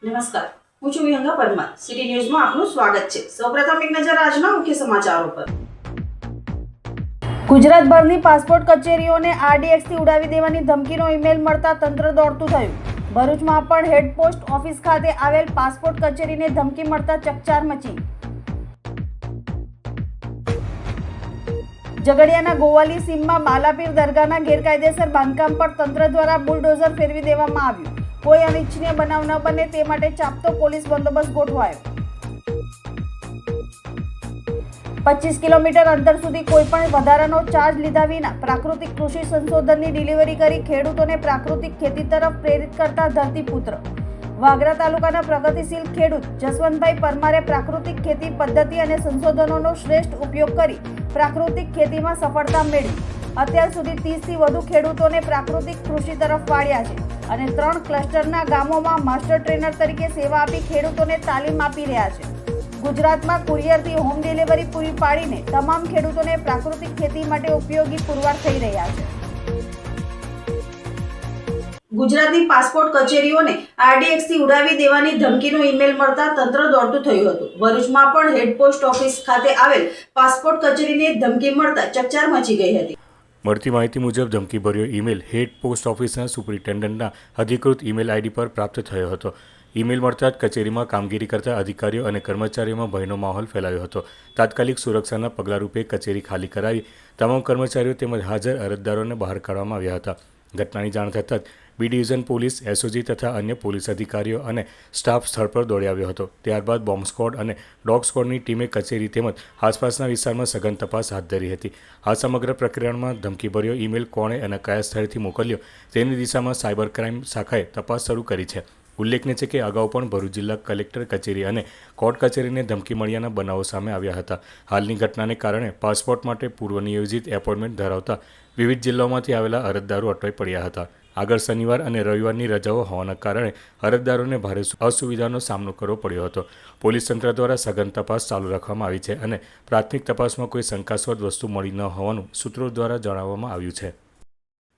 નમસ્કાર, હું છું વિહંગા પરમાર. સિટી ન્યૂઝમાં આપનું સ્વાગત છે. સૌપ્રથમ એક નજર આજના મુખ્ય સમાચારો પર. ગુજરાતભરની પાસપોર્ટ કચેરીઓને આરડીએક્સથી ઉડાવી દેવાની ધમકીનો ઈમેલ મળતા તંત્ર દોડતું થયું. ભરૂચમાં પણ હેડ પોસ્ટ ઓફિસ ખાતે આવેલ પાસપોર્ટ કચેરીને ધમકી મળતા ચકચાર મચી. ઝઘડિયાના ગોવાલી સીમમાં બાલાપીર દરગાહના ગેરકાયદેસર બાંધકામ પર તંત્ર દ્વારા બુલડોઝર ફેરવી દેવામાં આવ્યું. કોઈ અનિચ્છનીય બનાવ ન બને તે માટે ચાપતો પોલીસ બંદોબસ્ત ગોઠવાયો. 25 કિલોમીટર અંતર સુધી કોઈપણ વધારાનો ચાર્જ લીધા વિના પ્રાકૃતિક કૃષિ સંશોધનની ડિલિવરી કરી ખેડૂતોને પ્રાકૃતિક ખેતી તરફ પ્રેરિત કરતા ધરતીપુત્ર. વાગરા તાલુકાના પ્રગતિશીલ ખેડૂત જસવંતભાઈ પરમારે પ્રાકૃતિક ખેતી પદ્ધતિ અને સંશોધનોનો શ્રેષ્ઠ ઉપયોગ કરી પ્રાકૃતિક ખેતીમાં સફળતા મેળવી. અત્યાર સુધી 30થી વધુ ખેડૂતોને પ્રાકૃતિક કૃષિ તરફ વાળ્યા છે અને 3 ક્લસ્ટરના ગામોમાં માસ્ટર ટ્રેનર તરીકે સેવા આપી ખેડૂતોને તાલીમ આપી રહ્યા છે. ગુજરાતમાં કુરિયરથી હોમ ડિલિવરી પૂરી પાડીને તમામ ખેડૂતોને પ્રાકૃતિક ખેતી માટે ઉપયોગી પુરવાર થઈ રહ્યા છે. ગુજરાતની પાસપોર્ટ કચેરીઓને આરડીએક્સથી ઉડાવી દેવાની ધમકીનો ઈમેલ મળતા તંત્ર દોડતું થયું હતું. ભરૂચમાં પણ હેડ પોસ્ટ ઓફિસ ખાતે આવેલ પાસપોર્ટ કચેરીને ધમકી મળતા ચકચાર મચી ગઈ હતી. મળતી માહિતી મુજબ ધમકીભર્યો ઈમેલ હેડ પોસ્ટ ઓફિસના સુપરિન્ટેન્ડન્ટના અધિકૃત ઈમેલ આઈડી પર પ્રાપ્ત થયો હતો. ઈમેલ મળતા જ કચેરીમાં કામગીરી કરતા અધિકારીઓ અને કર્મચારીઓમાં ભયનો માહોલ ફેલાયો હતો. તાત્કાલિક સુરક્ષાના પગલાંરૂપે કચેરી ખાલી કરાવી તમામ કર્મચારીઓ તેમજ હાજર અરજદારોને બહાર કાઢવામાં આવ્યા હતા. ઘટનાની જાણ થતાં જ બી ડિવિઝન પોલીસ, એસઓજી તથા અન્ય પોલીસ અધિકારીઓ અને સ્ટાફ સ્થળ પર દોડી આવ્યો હતો. ત્યારબાદ બોમ્બ સ્ક્વોડ અને ડોગ સ્ક્વોડની ટીમે કચેરી તેમજ આસપાસના વિસ્તારમાં સઘન તપાસ હાથ ધરી હતી. આ સમગ્ર પ્રક્રિયામાં ધમકીભર્યો ઈમેલ કોણે અને કયા સ્થળેથી મોકલ્યો તેની દિશામાં સાયબર ક્રાઇમ શાખાએ તપાસ શરૂ કરી છે. ઉલ્લેખનીય છે કે અગાઉ પણ ભરૂચ જિલ્લા કલેક્ટર કચેરી અને કોર્ટ કચેરીને ધમકી મળ્યાના બનાવો સામે આવ્યા હતા. હાલની ઘટનાને કારણે પાસપોર્ટ માટે પૂર્વ નિયોજિત એપોઇન્ટમેન્ટ ધરાવતા વિવિધ જિલ્લાઓમાંથી આવેલા અરજદારો અટવાઈ પડ્યા હતા. આગળ શનિવાર અને રવિવારની રજાઓ હોવાના કારણે અરજદારોને ભારે અસુવિધાનો સામનો કરવો પડ્યો હતો. પોલીસ તંત્ર દ્વારા સઘન તપાસ ચાલુ રાખવામાં આવી છે અને પ્રાથમિક તપાસમાં કોઈ શંકાસ્પદ વસ્તુ મળી ન હોવાનું સૂત્રો દ્વારા જણાવવામાં આવ્યું છે.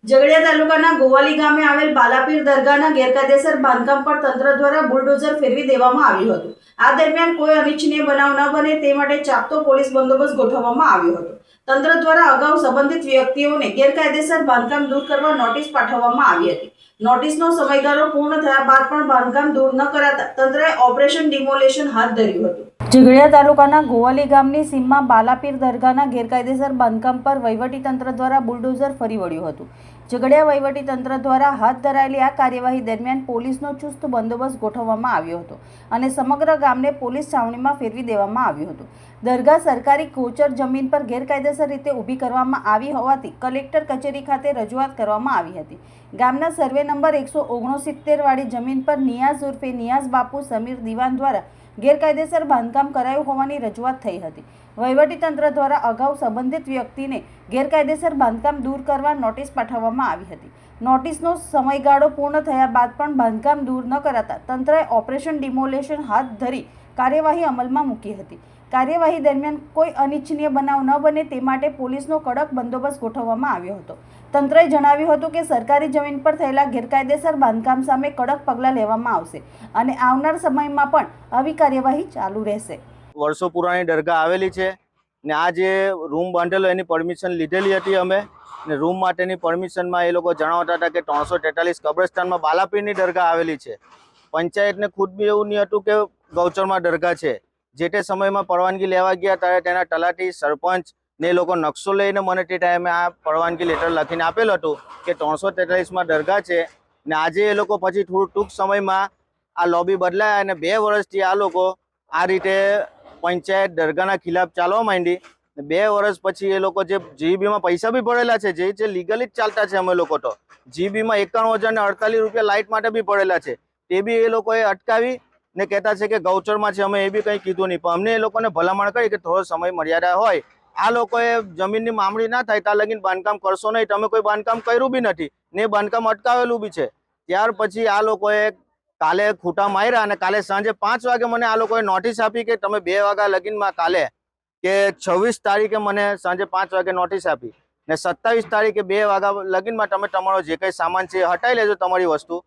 ઝઘડિયા તાલુકાના ગોવાલી ગામે આવેલ બાલાપીર દરગાહના ગેરકાયદેસર બાંધકામ પર તંત્ર દ્વારા બુલડોઝર ફેરવી દેવામાં આવ્યું હતું. આ દરમિયાન કોઈ અનિચ્છનીય બનાવ ન બને તે માટે ચાપતો પોલીસ બંદોબસ્ત ગોઠવવામાં આવ્યો હતો. તંત્ર દ્વારા અગાઉ સંબંધિત વ્યક્તિઓને ગેરકાયદેસર બાંધકામ દૂર કરવા નોટિસ પાઠવવામાં આવી હતી. નોટિસનો સમયગાળો પૂર્ણ થયા બાદ પણ બાંધકામ દૂર ન કરાતા તંત્રએ ઓપરેશન ડિમોલેશન હાથ ધર્યું હતું. ઝઘડિયા તાલુકાના ગોવાલી ગામની સીમમાં બાલાપીર દરગાહના ગેરકાયદેસર બાંધકામ પર વહીવટીતંત્ર દ્વારા બુલડોઝર ફરી વળ્યું હતું. ઝઘડિયા વહીવટીતંત્ર દ્વારા હાથ ધરાયેલી આ કાર્યવાહી દરમિયાન પોલીસનો ચુસ્ત બંદોબસ્ત ગોઠવવામાં આવ્યો હતો અને સમગ્ર ગામને પોલીસ છાવણીમાં ફેરવી દેવામાં આવ્યું હતું. દરગાહ સરકારી ગોચર જમીન પર ગેરકાયદેસર રીતે ઊભી કરવામાં આવી હોવાથી કલેક્ટર કચેરી ખાતે રજૂઆત કરવામાં આવી હતી. ગામના સર્વે નંબર 169 વાળી જમીન પર નિયાઝ ઉર્ફે નિયાઝ બાપુ સમીર દિવાન દ્વારા ગેરકાયદેસર બાંધકામ કરાયું હોવાની રજૂઆત થઈ હતી. વહીવટીતંત્ર દ્વારા અગાઉ સંબંધિત વ્યક્તિને ગેરકાયદેસર બાંધકામ દૂર કરવા નોટિસ પાઠવવામાં આવી હતી. નોટિસનો સમયગાળો પૂર્ણ થયા બાદ પણ બાંધકામ દૂર ન કરાતા તંત્રએ ઓપરેશન ડિમોલેશન હાથ ધરી કાર્યવાહી અમલમાં મૂકી હતી. કાર્યવાહી દરમિયાન કોઈ અનિચ્છનીય બનાવ ન બને તે માટે પોલીસનો કડક બંદોબસ્ત ગોઠવવામાં આવ્યો હતો. તંત્રએ જણાવ્યું હતું કે સરકારી જમીન પર થયેલા ગેરકાયદેસર બાંધકામ સામે કડક પગલાં લેવામાં આવશે અને આવનાર સમયમાં પણ આવી કાર્યવાહી ચાલુ રહેશે. વર્ષો પુરાણી દરગાહ આવેલી છે ને આ જે રૂમ બાંધેલો એની પરમિશન લીધેલી હતી અમે ને રૂમ માટેની પરમિશનમાં એ લોકો જણાવતા હતા કે 343 કબ્રસ્તાનમાં બાલાપીરની દરગાહ આવેલી છે. પંચાયતને ખુદ બી એવું નહીં હતું કે ગૌચરમાં દરગાહ છે. જે તે સમયમાં પરવાનગી લેવા ગયા ત્યારે તેના તલાટી, સરપંચ ને એ લોકો નકશો લઈને મને તે ટાઈમે આ પરવાનગી લેટર લખીને આપેલું હતું કે 343માં દરગાહ છે. ને આજે એ લોકો પછી થોડું ટૂંક સમયમાં આ લોબી બદલાયા અને 2 વર્ષથી આ લોકો આ રીતે પંચાયત દરગાહના ખિલાફ ચાલવા માંડી. 2 વર્ષ પછી એ લોકો જે જીબીમાં પૈસા બી ભરેલા છે, જે લીગલી જ ચાલતા છે. અમે લોકો તો જીબીમાં 51,048 રૂપિયા લાઇટ માટે બી ભરેલા છે. તે બી એ લોકોએ અટકાવી ને કહેતા છે કે ગૌચરમાં છે. અમે એ બી કંઈ કીધું નહીં, પણ અમને એ લોકોને ભલામણ કરી કે થોડો સમય મર્યાદા હોય. આ લોકોએ જમીનની મામણી ના થાય ત્યાં લગીને બાંધકામ કરશો નહીં. તમે કોઈ બાંધકામ કર્યું બી નથી ને બાંધકામ અટકાવેલું બી છે. ત્યાર પછી આ લોકોએ કાલે ખૂટા માર્યા અને કાલે સાંજે 5 વાગે મને આ લોકોએ નોટિસ આપી કે તમે 2 વાગ્યા લગીનમાં કાલે કે 26 તારીખે મને સાંજે 5 વાગે નોટિસ આપી ને 27 તારીખે 2 વાગ્યા લગીનમાં તમે તમારો જે કંઈ સામાન છે હટાવી લેજો તમારી વસ્તુ.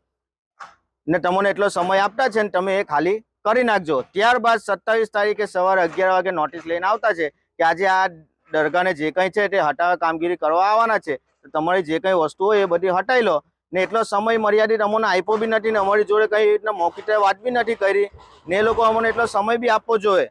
ને તમને એટલો સમય આપતા છે ને તમે એ ખાલી કરી નાખજો. ત્યારબાદ 27 તારીખે સવારે 11 વાગે નોટિસ લઈને આવતા છે કે આજે આ દરગાહને જે કંઈ છે તે હટાવવા કામગીરી કરવા આવવાના છે, તો તમારી જે કંઈ વસ્તુ હોય એ બધી હટાવી લો. ને એટલો સમય મર્યાદિત અમને આપ્યો બી નથી ને અમારી જોડે કઈ રીતના મૌખિક વાત બી નથી કરી ને એ લોકો અમને એટલો સમય બી આપવો જોઈએ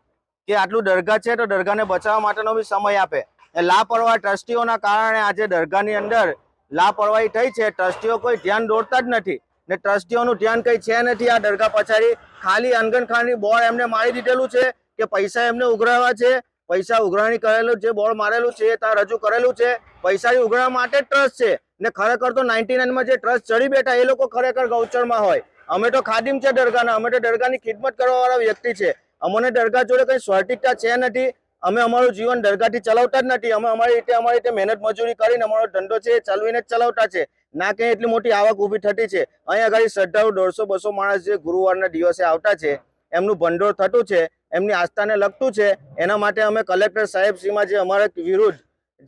કે આટલું દરગાહ છે તો દરગાહને બચાવવા માટેનો બી સમય આપે. લાપરવાહ ટ્રસ્ટીઓના કારણે આજે દરગાહની અંદર લાપરવાહી થઈ છે. ટ્રસ્ટીઓ કોઈ ધ્યાન દોરતા જ નથી ને ટ્રસ્ટીઓનું ધ્યાન કંઈ છે નથી. આ દરગાહ પછાડી ખાલી અનગનખાની બોર્ડ એમને મારી દીધેલું છે કે પૈસા એમને ઉઘરાવવા છે, પૈસા ઉઘરાણી કરેલું જે બોર્ડ મારેલું છે એ ત્યાં રજૂ કરેલું છે. પૈસા ઉઘરાવવા માટે જ ટ્રસ્ટ છે ને ખરેખર તો 99 માં જે ટ્રસ્ટ ચડી બેઠા એ લોકો ખરેખર ગૌચરમાં હોય. અમે તો ખાદિમ છે દરગાહના, અમે તો દરગાહની ખિદમત કરવા વાળા વ્યક્તિ છે. અમને દરગાહ જોડે કઈ સ્વાર્થિકતા છે નથી. અમે અમારું જીવન દરગાહથી ચલાવતા જ નથી. અમે અમારી રીતે મહેનત મજૂરી કરીને અમારો ધંધો છે એ ચલાવીને જ ચલાવતા છે. ના કે એટલી મોટી આવક ઊભી થતી છે. અહીંયા આગળ શ્રદ્ધાળુ 150-200 માણસ જે ગુરુવારના દિવસે આવતા છે, એમનું ભંડોળ થતું છે, એમની આસ્થાને લગતું છે. એના માટે અમે કલેક્ટર સાહેબ શ્રીમાં જે અમારા વિરુદ્ધ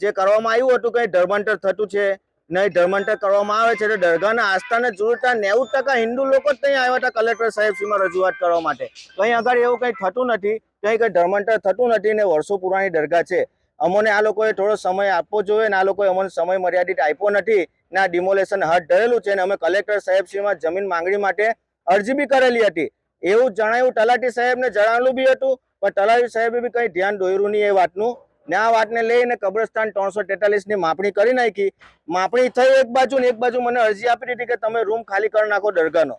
જે કરવામાં આવ્યું હતું કે ધર્માંતર થતું છે નહીં, ધર્માંતર કરવામાં આવે છે તો દરગાહના આસ્થાને જોડતા 90% હિન્દુ લોકો જ ત્યાં આવ્યા હતા કલેક્ટર સાહેબ શ્રીમાં રજૂઆત કરવા માટે. કંઈ આગળ એવું કંઈ થતું નથી, કંઈ ધર્માંતર થતું નથી ને વર્ષો પુરાણી દરગાહ છે. અમને આ લોકોએ થોડો સમય આપવો જોઈએ ને આ લોકોએ અમને સમય મર્યાદિત આપ્યો નથી ને આ ડિમોલેશન હાથ ધરેલું છે ને અમે કલેક્ટર સાહેબ શ્રીમાં જમીન માંગણી માટે અરજી બી કરેલી હતી. એવું જણાવ્યું, તલાટી સાહેબને જણાવેલું બી હતું, પણ તલાટી સાહેબે બી કંઈ ધ્યાન દોર્યું નહીં એ વાતનું ને આ વાતને લઈને કબ્રસ્તાન 343 ની માપણી કરી નાખી. માપણી થઈ એક બાજુ ને એક બાજુ મને અરજી આપી દીધી કે તમે રૂમ ખાલી કરી નાખો દરગાહનો.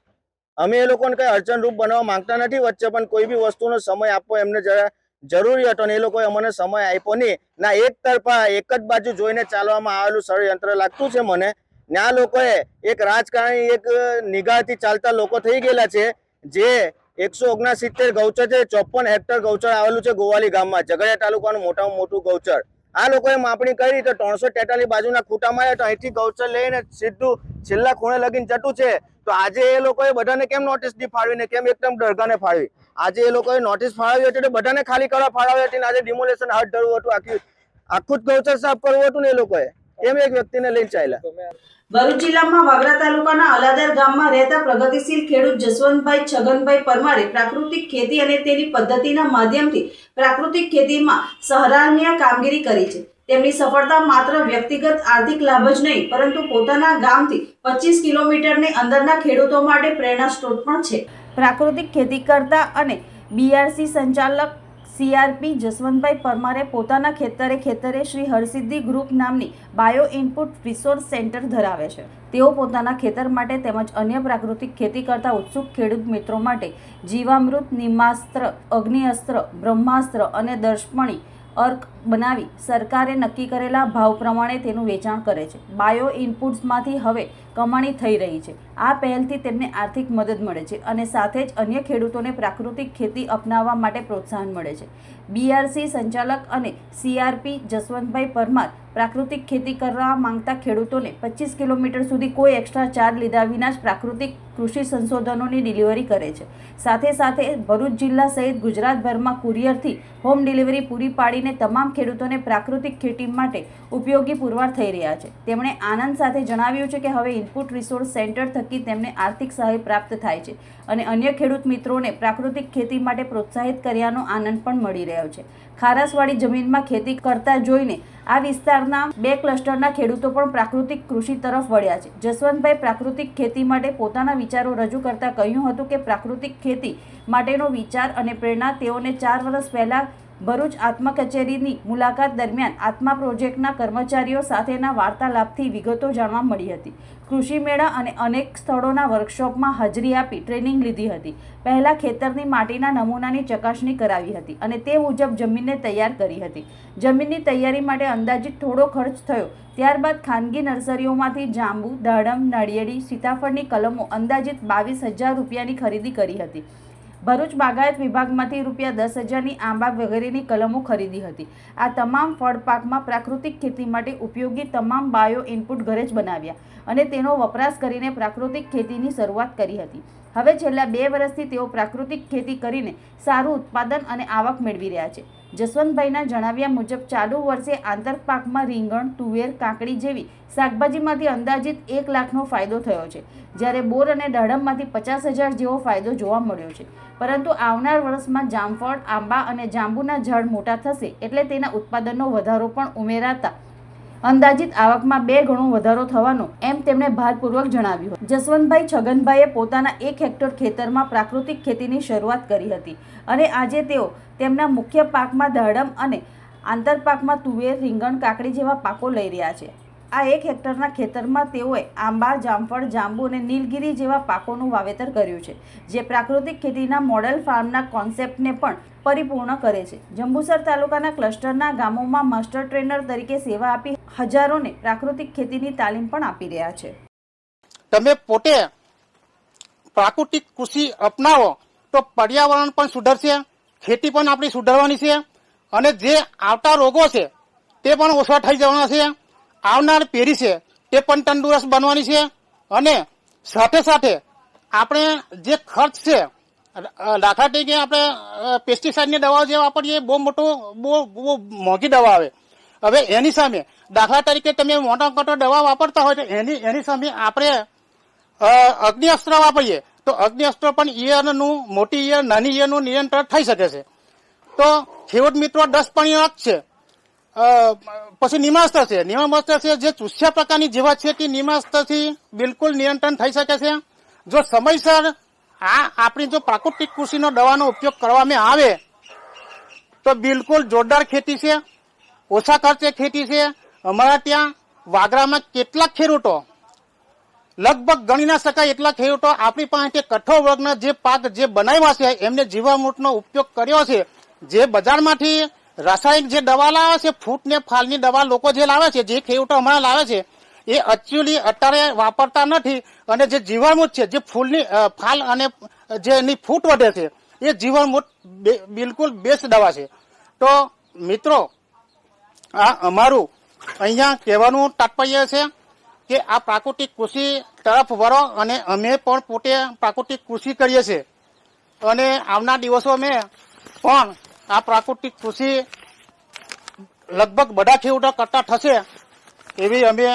અમે એ લોકોને કઈ અડચણરૂપ બનાવવા માંગતા નથી વચ્ચે, પણ કોઈ બી વસ્તુનો સમય આપવો એમને જરા જરૂરી હતો ને એ લોકોએ અમને સમય આપ્યો નહીં. ના એક તરફા એક જ બાજુ જોઈને ચાલવામાં આવેલું ષડયંત્ર લાગતું છે મને. ને આ લોકોએ એક રાજકારણી એક નિગાહથી ચાલતા લોકો થઈ ગયેલા છે. જે 169 ગૌચર છે, 54 હેક્ટર ગૌચર આવેલું છે ગોવાલી ગામમાં, ઝઘડિયા તાલુકાનું મોટામાં મોટું ગૌચર. આ લોકોએ માપણી કરી તો 343 બાજુના ખૂટા માર્યા તો અહીંથી ગૌચર લઈને સીધું છેલ્લા ખૂણે લગીને જતું છે. તો આજે એ લોકોએ બધાને કેમ નોટિસ દી ફાળવી ને કેમ એકદમ દરગાહને ફાળવી? આજે એ લોકોએ નોટિસ ફાળવી હતી તો બધાને ખાલી કરવા ફાળવી હતી ને આજે ડિમોલેશન હાથ ધરવું હતું, આખું જ ગૌચર સાફ કરવું હતું ને એ લોકોએ કેમ એક વ્યક્તિને લઈને ચાલ્યા? ભરૂચ જિલ્લામાં વાગરા તાલુકાના અલાદર ગામમાં રહેતા પ્રગતિશીલ ખેડૂત જસવંતભાઈ છગનભાઈ પરમારે પ્રાકૃતિક ખેતી અને તેની પદ્ધતિના માધ્યમથી પ્રાકૃતિક ખેતીમાં સરાહનીય કામગીરી કરી છે. તેમની સફળતા માત્ર વ્યક્તિગત આર્થિક લાભ જ નહીં, પરંતુ પોતાના ગામથી 25 કિલોમીટરની અંદરના ખેડૂતો માટે પ્રેરણા સ્ત્રોત પણ છે. પ્રાકૃતિક ખેતી કરતા અને બીઆરસી સંચાલક સીઆરપી જસવંતભાઈ પરમારે પોતાના ખેતરે શ્રી હરસિદ્ધિ ગ્રુપ નામની બાયો ઇનપુટ રિસોર્સ સેન્ટર ધરાવે છે. તેઓ પોતાના ખેતર માટે તેમજ અન્ય પ્રાકૃતિક ખેતી કરતા ઉત્સુક ખેડૂત મિત્રો માટે જીવામૃત, નિમાસ્ત્ર, અગ્નિઅસ્ત્ર, બ્રહ્માસ્ત્ર અને દર્શમણી અર્ક બનાવી સરકારે નક્કી કરેલા ભાવ પ્રમાણે તેનું વેચાણ કરે છે. બાયો ઇનપુટ્સમાંથી હવે કમાણી થઈ રહી છે. આ પહેલથી તેમને આર્થિક મદદ મળે છે અને સાથે જ અન્ય ખેડૂતોને પ્રાકૃતિક ખેતી અપનાવવા માટે પ્રોત્સાહન મળે છે. બીઆરસી સંચાલક અને સીઆરપી જસવંતભાઈ પરમાર પ્રાકૃતિક ખેતી કરવા માંગતા ખેડૂતોને 25 કિલોમીટર સુધી કોઈ એક્સ્ટ્રા ચાર્જ લીધા વિના જ પ્રાકૃતિક કૃષિ સંશોધનોની ડિલિવરી કરે છે. સાથે ભરૂચ જિલ્લા સહિત ગુજરાતભરમાં કુરિયરથી હોમ ડિલિવરી પૂરી પાડીને તમામ ખેડૂતોને પ્રાકૃતિક ખેતી માટે ઉપયોગી પુરવાર થઈ રહ્યા છે. તેમણે આનંદ સાથે જણાવ્યું છે કે હવે ઇનપુટ રિસોર્સ સેન્ટર થકી તેમને આર્થિક સહાય પ્રાપ્ત થાય છે અને અન્ય ખેડૂત મિત્રોને પ્રાકૃતિક ખેતી માટે પ્રોત્સાહિત કર્યાનો આનંદ પણ મળી રહ્યો છે. ખારાશવાળી જમીનમાં ખેતી કરતા જોઈને આ વિસ્તારના 2 ક્લસ્ટરના ખેડૂતો પણ પ્રાકૃતિક કૃષિ તરફ વળ્યા છે. જસવંતભાઈ પ્રાકૃતિક ખેતી માટે પોતાના વિચારો રજૂ કરતા કહ્યું હતું કે પ્રાકૃતિક ખેતી માટેનો વિચાર અને પ્રેરણા તેઓને 4 વર્ષ પહેલા ભરૂચ આત્મા કચેરીની મુલાકાત દરમિયાન આત્મા પ્રોજેક્ટના કર્મચારીઓ સાથેના વાર્તાલાપથી વિગતો જાણવા મળી હતી. કૃષિ મેળા અને અનેક સ્થળોના વર્કશોપમાં હાજરી આપી ટ્રેનિંગ લીધી હતી. પહેલા ખેતરની માટીના નમૂનાની ચકાસણી કરાવી હતી અને તે મુજબ જમીનને તૈયાર કરી હતી. જમીનની તૈયારી માટે અંદાજિત થોડો ખર્ચ થયો. ત્યારબાદ ખાનગી નર્સરીઓમાંથી જાંબુ, દાડમ, નાળિયેરી, સીતાફળની કલમો અંદાજિત 22,000 રૂપિયાની ખરીદી કરી હતી. ભરૂચ બાગાયત વિભાગમાંથી ₹10,000ની આંબા વગેરેની કલમો ખરીદી હતી. આ તમામ ફળ પાકમાં પ્રાકૃતિક ખેતી માટે ઉપયોગી તમામ બાયો ઇનપુટ ઘરે જ બનાવ્યા અને તેનો વપરાશ કરીને પ્રાકૃતિક ખેતીની શરૂઆત કરી હતી. હવે છેલ્લા 2 વર્ષથી તેઓ પ્રાકૃતિક ખેતી કરીને સારું ઉત્પાદન અને આવક મેળવી રહ્યા છે. જસવંતભાઈના જણાવ્યા મુજબ ચાલુ વર્ષે આંતરપાકમાં રીંગણ, તુવેર, કાકડી જેવી શાકભાજીમાંથી અંદાજિત 1 લાખનો ફાયદો થયો છે, જ્યારે બોર અને દાડમમાંથી 50,000 જેવો ફાયદો જોવા મળ્યો છે. પરંતુ આવનાર વર્ષમાં જામફળ, આંબા અને જાંબુના ઝાડ મોટા થશે એટલે તેના ઉત્પાદનનો વધારો પણ ઉમેરાતા અંદાજિત આવકમાં 2 ગણો વધારો થવાનો એમ તેમણે ભારપૂર્વક જણાવ્યું. જસવંતભાઈ છગનભાઈએ પોતાના 1 હેક્ટર ખેતરમાં પ્રાકૃતિક ખેતીની શરૂઆત કરી હતી અને આજે તેઓ તેમના મુખ્ય પાકમાં દાડમ અને આંતરપાકમાં તુવેર, રીંગણ, કાકડી જેવા પાકો લઈ રહ્યા છે. આ 1 હેક્ટરના ખેતરમાં તેઓએ આંબા, જામફળ, જાંબુ અને નીલગિરી જેવા પાકોનું વાવેતર કર્યું છે, જે પ્રાકૃતિક ખેતીના મોડેલ ફાર્મના કોન્સેપ્ટને પણ પરિપૂર્ણ કરે છે. જંબુસર તાલુકાના ક્લસ્ટરના ગામોમાં માસ્ટર ટ્રેનર તરીકે સેવા આપી હજારોને પ્રાકૃતિક ખેતીની તાલીમ પણ આપી રહ્યા છે. તમે પોતે પ્રાકૃતિક કૃષિ અપનાવો તો પર્યાવરણ પણ સુધરશે, ખેતી પણ આપણી સુધરવાની છે અને જે આવતા રોગો છે તે પણ ઓછા થઈ જવાના છે. આવનાર પેઢી છે તે પણ તંદુરસ્ત બનવાની છે અને સાથે સાથે આપણે જે ખર્ચ છે, દાખલા તરીકે આપણે પેસ્ટિસાઇડની દવાઓ જે વાપરીએ બહુ મોંઘી દવા આવે. હવે એની સામે દાખલા તરીકે તમે મોટા દવા વાપરતા હોય તો એની સામે આપણે અગ્નિઅસ્ત્ર વાપરીએ તો અગ્નિઅસ્ત્ર પણ ઈયળનું, મોટી ઈયળ, નાની ઈયળનું નિયંત્રણ થઈ શકે છે. તો ખેડૂત મિત્રો 10 પાણીઓ છે, પછી નિમાસ્ત્ર છે. નિમાસ્ત્ર છે જે ચૂસ્યા પ્રકારની જીવાત છે તે નિમાસ્ત્રથી બિલકુલ નિયંત્રણ થઈ શકે છે. જો સમયસર આપણી જો પ્રાકૃતિક કૃષિનો દવાનો ઉપયોગ કરવામાં આવે તો બિલકુલ જોરદાર ખેતી છે, ઓછા ખર્ચે ખેતી છે. અમારા ત્યાં વાગરામાં કેટલાક ખેડૂતો, લગભગ ગણી ના શકાય એટલા ખેડૂતો આપણી પાસે કઠોળ વર્ગના જે પાક જે બનાવ્યા છે એમને જીવામૃતનો ઉપયોગ કર્યો છે. જે બજારમાંથી રાસાયણિક જે દવા લાવે છે, ફૂટ ને ફાલની દવા લોકો જે લાવે છે, જે ખેડૂતો હમણાં લાવે છે એ એકચ્યુઅલી અત્યારે વાપરતા નથી અને જે જીવામૃત છે, જે ફૂલની ફાલ અને જે એની ફૂટ વધે છે એ જીવામૃત બિલકુલ બેસ્ટ દવા છે. તો મિત્રો આ અમારું અહીંયા કહેવાનું તાત્પર્ય છે કે આ પ્રાકૃતિક કૃષિ તરફ વળો અને અમે પણ પોતે પ્રાકૃતિક કૃષિ કરીએ છીએ અને આવનાર દિવસો અમે પણ આ પ્રાકૃતિક કૃષિ લગભગ બધા ખેડૂતો કરતા થશે એવી અમે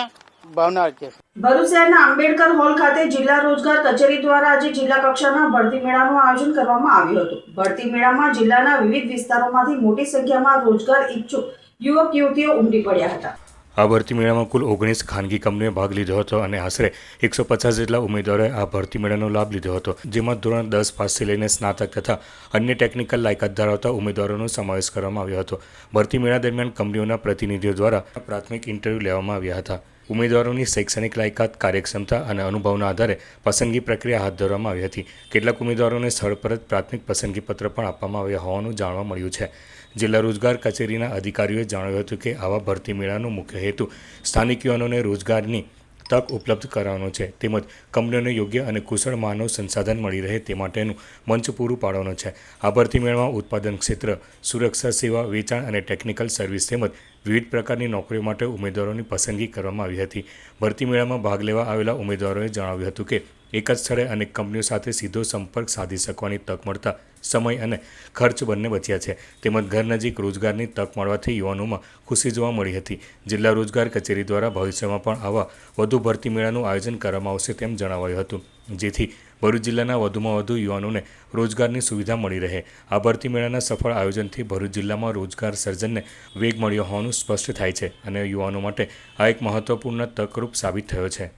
ભાવના રાખીએ છીએ. ભરૂચ શહેરના આંબેડકર હોલ ખાતે જિલ્લા રોજગાર કચેરી દ્વારા આજે જિલ્લા કક્ષાના ભરતી મેળાનું આયોજન કરવામાં આવ્યું હતું. ભરતી મેળામાં જિલ્લાના વિવિધ વિસ્તારોમાંથી મોટી સંખ્યામાં રોજગાર ઈચ્છુક યુવક યુવતીઓ ઉમટી પડ્યા હતા. આ ભરતી મેળામાં કુલ 19 ખાનગી કંપનીઓએ ભાગ લીધો હતો અને આશરે 150 જેટલા ઉમેદવારોએ આ ભરતી મેળાનો લાભ લીધો હતો, જેમાં ધોરણ 10 પાસથી લઈને સ્નાતક તથા અન્ય ટેકનિકલ લાયકાત ધરાવતા ઉમેદવારોનો સમાવેશ કરવામાં આવ્યો હતો. ભરતી મેળા દરમિયાન કંપનીઓના પ્રતિનિધિઓ દ્વારા પ્રાથમિક ઇન્ટરવ્યૂ લેવામાં આવ્યા હતા. ઉમેદવારોની શૈક્ષણિક લાયકાત, કાર્યક્ષમતા અને અનુભવના આધારે પસંદગી પ્રક્રિયા હાથ ધરવામાં આવી હતી. કેટલાક ઉમેદવારોને સ્થળ પર જ પ્રાથમિક પસંદગી પત્ર પણ આપવામાં આવ્યા હોવાનું જાણવા મળ્યું છે. જિલ્લા રોજગાર કચેરીના અધિકારીઓએ જણાવ્યું હતું કે આવા ભરતી મેળાનો મુખ્ય હેતુ સ્થાનિક યુવાનોને રોજગારની તક ઉપલબ્ધ કરાવવાનો છે, તેમજ કંપનીઓને યોગ્ય અને કુશળ માનવ સંસાધન મળી રહે તે માટેનું મંચ પૂરું પાડવાનો છે. આ ભરતી મેળામાં ઉત્પાદન ક્ષેત્ર, સુરક્ષા સેવા, વેચાણ અને ટેકનિકલ સર્વિસ તેમજ વિવિધ પ્રકારની નોકરીઓ માટે ઉમેદવારોની પસંદગી કરવામાં આવી હતી. ભરતી મેળામાં ભાગ લેવા આવેલા ઉમેદવારોએ જણાવ્યું હતું કે એક જ સ્થળે અનેક કંપનીઓ સાથે સીધો સંપર્ક સાધી શકવાની તક મળતા સમય અને ખર્ચ બંને બચ્યા છે, તેમજ ઘર નજીક રોજગારની તક મળવાથી યુવાનોમાં ખુશી જોવા મળી હતી. જિલ્લા રોજગાર કચેરી દ્વારા ભવિષ્યમાં પણ આવા વધુ ભરતી મેળાનું આયોજન કરવામાં આવશે તેમ જણાવાયું હતું, જેથી ભરૂચ જિલ્લાના વધુમાં વધુ યુવાનોને રોજગારની સુવિધા મળી રહે. આ ભરતી મેળાના સફળ આયોજનથી ભરૂચ જિલ્લામાં રોજગાર સર્જનને વેગ મળ્યો હોવાનું સ્પષ્ટ થાય છે અને યુવાનો માટે આ એક મહત્વપૂર્ણ તકરૂપ સાબિત થયો છે.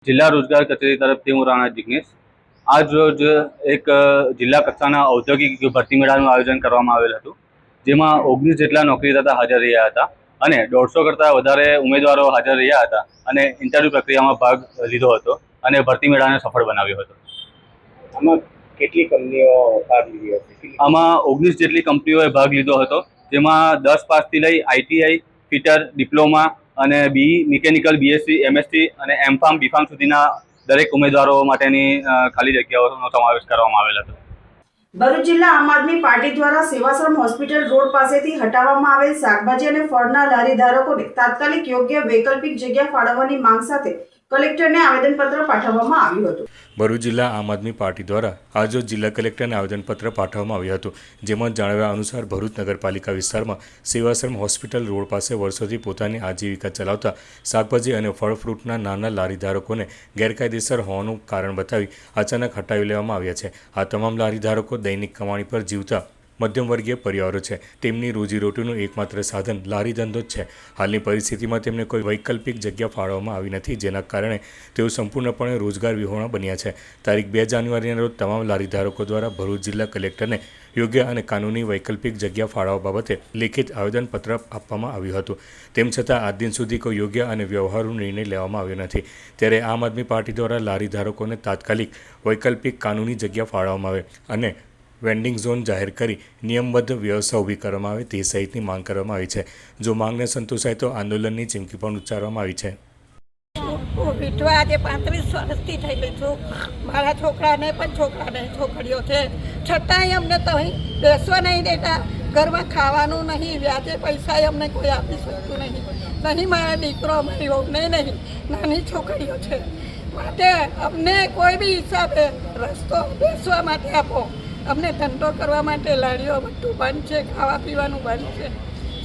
જિલ્લા રોજગાર કચેરી તરફથી હું રાણા જિગ્નેશ. આજ રોજ એક જિલ્લા કક્ષાના ઔદ્યોગિક ભરતી મેળાનું આયોજન કરવામાં આવેલ હતું, જેમાં 19 જેટલા નોકરીદાતા હાજર રહ્યા હતા અને 150 કરતાં વધારે ઉમેદવારો હાજર રહ્યા હતા અને ઇન્ટરવ્યૂ પ્રક્રિયામાં ભાગ લીધો હતો અને ભરતી મેળાને સફળ બનાવ્યો હતો. આમાં કેટલી કંપનીઓ ભાગ લીધી હતી? આમાં 19 જેટલી કંપનીઓએ ભાગ લીધો હતો, જેમાં 10 પાસથી લઈ આઈટીઆઈ, ફિટર, ડિપ્લોમા અને બીઈ, મિકેનિકલ, બીએસસી, એમએસસી અને એમફાર્મ, બીફાર્મ સુધીના દરેક ઉમેદવારો માટેની ખાલી જગ્યાઓનો સમાવેશ કરવામાં આવેલ હતો. ભરૂચ જિલ્લા આમ આદમી પાર્ટી દ્વારા સેવાશ્રમ હોસ્પિટલ રોડ પાસેથી હટાવવામાં આવેલ શાકભાજી અને ફળના લારી ધારકોને તાત્કાલિક યોગ્ય વૈકલ્પિક જગ્યા ફાળવવાની માંગ સાથે કલેક્ટરને આવેદનપત્ર પાઠવવામાં આવ્યું હતું. ભરૂચ જિલ્લા આમ આદમી પાર્ટી દ્વારા આજરોજ જિલ્લા કલેક્ટરને આવેદનપત્ર પાઠવવામાં આવ્યું હતું, જેમાં જણાવ્યા અનુસાર ભરૂચ નગરપાલિકા વિસ્તારમાં સેવાશ્રમ હોસ્પિટલ રોડ પાસે વર્ષોથી પોતાની આજીવિકા ચલાવતા શાકભાજી અને ફળ ફ્રૂટના નાના લારીધારકોને ગેરકાયદેસર હોવાનું કારણ બતાવી અચાનક હટાવી લેવામાં આવ્યા છે. આ તમામ લારીધારકો દૈનિક કમાણી પર જીવતા મધ્યમવર્ગીય પરિવારો છે. તેમની રોજીરોટીનું એકમાત્ર સાધન લારી ધંધો જ છે. હાલની પરિસ્થિતિમાં તેમને કોઈ વૈકલ્પિક જગ્યા ફાળવવામાં આવી નથી, જેના કારણે તેઓ સંપૂર્ણપણે રોજગાર વિહોણા બન્યા છે. તારીખ 2 જાન્યુઆરીના રોજ તમામ લારીધારકો દ્વારા ભરૂચ જિલ્લા કલેક્ટરને યોગ્ય અને કાનૂની વૈકલ્પિક જગ્યા ફાળવવા બાબતે લેખિત આવેદનપત્ર આપવામાં આવ્યું હતું. તેમ છતાં આજ દિન સુધી કોઈ યોગ્ય અને વ્યવહારુ નિર્ણય લેવામાં આવ્યો નથી. ત્યારે આમ આદમી પાર્ટી દ્વારા લારીધારકોને તાત્કાલિક વૈકલ્પિક કાનૂની જગ્યા ફાળવવામાં આવે અને વેન્ડિંગ ઝોન જાહેર કરી નિયમબદ્ધ વ્યવસ્થા ઊભી કરવામાં આવે તે સહિતની માંગ કરવામાં આવી છે. જો માંગને સંતોષાય તો આંદોલનની ચીમકી પણ ઉચ્ચારવામાં આવી છે. હું વિધવા આજે 35 વર્ષથી થયેલી છું. મારા છોકરાને પણ છોકરીઓ છે, છતાંય અમને તો અહીં બેસવા નહીં દેતા. ઘરમાં ખાવાનું નહીં, વ્યાજે પૈસા અમને કોઈ આપી શકતું નહીં. મારા દીકરો, અમારી વહુને નહીં, નાની છોકરીઓ છે. માટે અમને કોઈ બી હિસાબે રસ્તો બેસવા માટે આપો. અમને ધંધો કરવા માટે લારીઓ બધું બંધ છે, ખાવા પીવાનું બંધ છે.